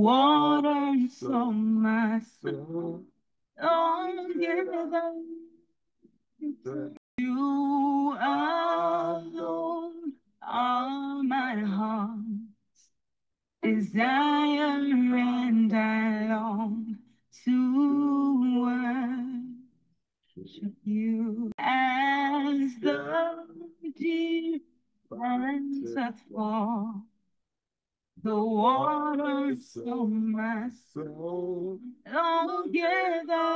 waters of my soul long gather. You alone are my heart's desire, and I long to worship you as the deer panteth for the waters of my soul long gather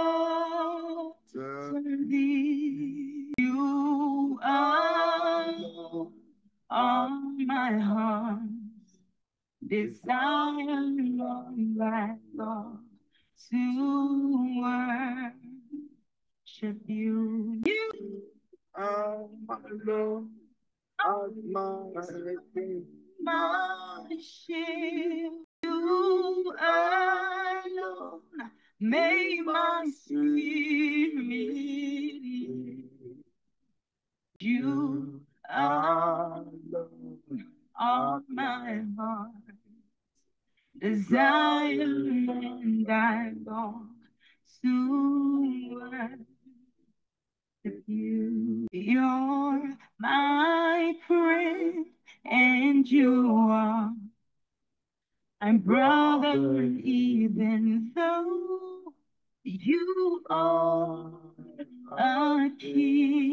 to thee. You alone are my heart's desire, Lord, my God, to worship you. You are my Lord, are my King, my shield. You alone make my spirit live. You alone are my heart desire, and I long to worship you. You're my friend, and you are my brother, even though you are a king.